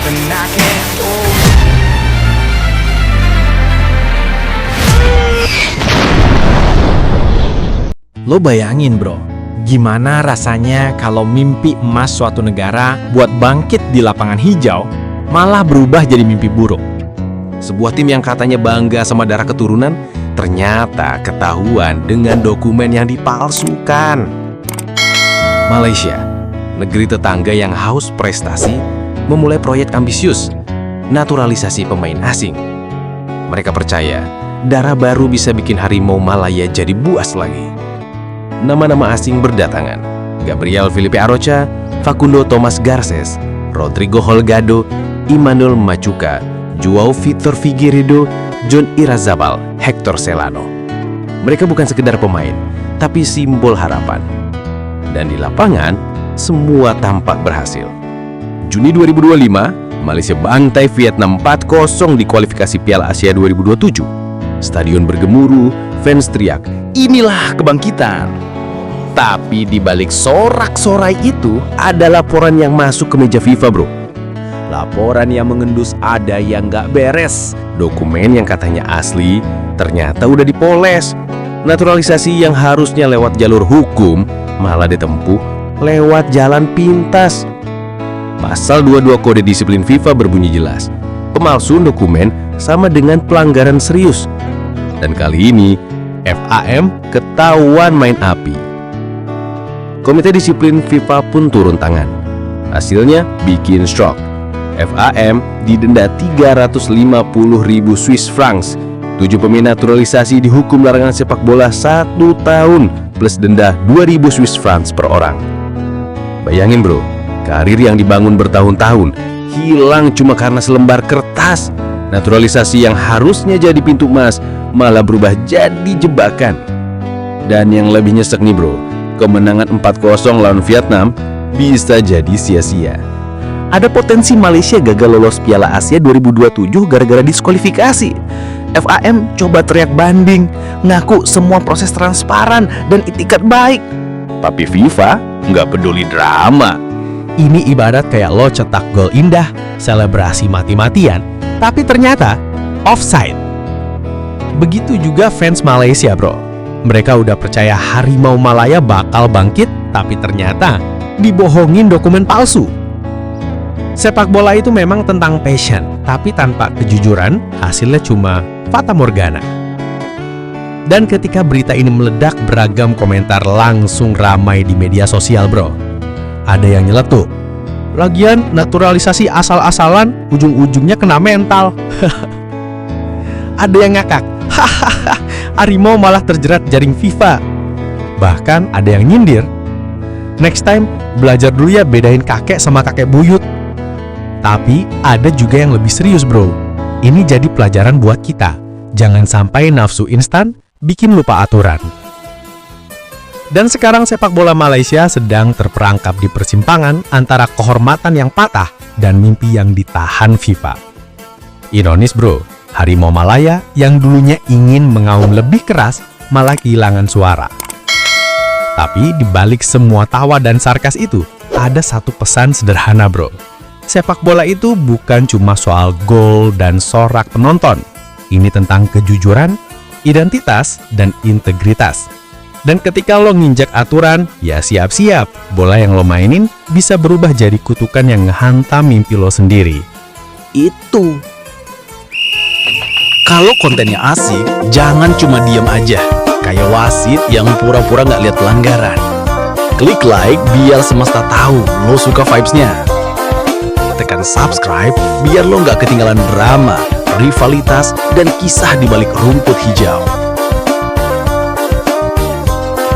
then I can't go. Lo bayangin bro, gimana rasanya kalau mimpi emas suatu negara buat bangkit di lapangan hijau malah berubah jadi mimpi buruk. Sebuah tim yang katanya bangga sama darah keturunan ternyata ketahuan dengan dokumen yang dipalsukan. Malaysia, negeri tetangga yang haus prestasi, memulai proyek ambisius, naturalisasi pemain asing. Mereka percaya darah baru bisa bikin harimau Malaya jadi buas lagi. Nama-nama asing berdatangan: Gabriel Felipe Arocha, Facundo Thomas Garces, Rodrigo Holgado, Immanuel Machuca, Joao Vitor Figueiredo, John Irazabal, Hector Celano. Mereka bukan sekedar pemain, tapi simbol harapan. Dan di lapangan, semua tampak berhasil. Juni 2025, Malaysia bantai Vietnam 4-0 di kualifikasi Piala Asia 2027. Stadion bergemuruh, fans teriak, "Inilah kebangkitan!" Tapi di balik sorak-sorai itu ada laporan yang masuk ke meja FIFA bro. Laporan yang mengendus ada yang nggak beres. Dokumen yang katanya asli ternyata udah dipoles. Naturalisasi yang harusnya lewat jalur hukum malah ditempuh lewat jalan pintas. Pasal 22 Kode Disiplin FIFA berbunyi jelas, pemalsuan dokumen sama dengan pelanggaran serius. Dan kali ini FAM ketahuan main api. Komite Disiplin FIFA pun turun tangan. Hasilnya bikin shock. FAM didenda 350.000 Swiss francs. 7 pemain naturalisasi dihukum larangan sepak bola 1 tahun plus denda 2.000 Swiss francs per orang. Bayangin bro, karir yang dibangun bertahun-tahun hilang cuma karena selembar kertas. Naturalisasi yang harusnya jadi pintu emas malah berubah jadi jebakan. Dan yang lebih nyesek nih bro, kemenangan 4-0 lawan Vietnam bisa jadi sia-sia. Ada potensi Malaysia gagal lolos Piala Asia 2027 gara-gara diskualifikasi. FAM coba teriak banding, ngaku semua proses transparan dan itikat baik. Tapi FIFA nggak peduli drama. Ini ibarat kayak lo cetak gol indah, selebrasi mati-matian, tapi ternyata offside. Begitu juga fans Malaysia bro. Mereka udah percaya harimau Malaya bakal bangkit, tapi ternyata dibohongin dokumen palsu. Sepak bola itu memang tentang passion, tapi tanpa kejujuran, hasilnya cuma fata morgana. Dan ketika berita ini meledak, beragam komentar langsung ramai di media sosial bro. Ada yang nyeletuk, lagian naturalisasi asal-asalan, ujung-ujungnya kena mental. Ada yang ngakak, hahaha, harimau malah terjerat jaring FIFA. Bahkan ada yang nyindir, next time belajar dulu ya bedain kakek sama kakek buyut. Tapi ada juga yang lebih serius bro. Ini jadi pelajaran buat kita. Jangan sampai nafsu instan bikin lupa aturan. Dan sekarang sepak bola Malaysia sedang terperangkap di persimpangan antara kehormatan yang patah dan mimpi yang ditahan FIFA. Ironis bro, harimau Malaya yang dulunya ingin mengaum lebih keras malah kehilangan suara. Tapi di balik semua tawa dan sarkas itu, ada satu pesan sederhana bro. Sepak bola itu bukan cuma soal gol dan sorak penonton. Ini tentang kejujuran, identitas, dan integritas. Dan ketika lo nginjak aturan, ya siap-siap, bola yang lo mainin bisa berubah jadi kutukan yang ngehantam mimpi lo sendiri. Itu. Kalau kontennya asik, jangan cuma diem aja. Kayak wasit yang pura-pura nggak lihat pelanggaran. Klik like biar semesta tahu lo suka vibes-nya. Tekan subscribe biar lo nggak ketinggalan drama, rivalitas, dan kisah di balik rumput hijau.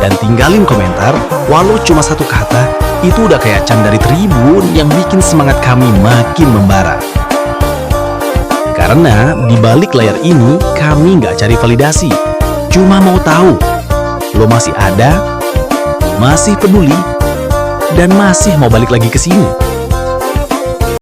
Dan tinggalin komentar, walau cuma satu kata, itu udah kayak can dari Tribun yang bikin semangat kami makin membara. Karena di balik layar ini, kami nggak cari validasi, cuma mau tahu lo masih ada, masih peduli, dan masih mau balik lagi ke sini.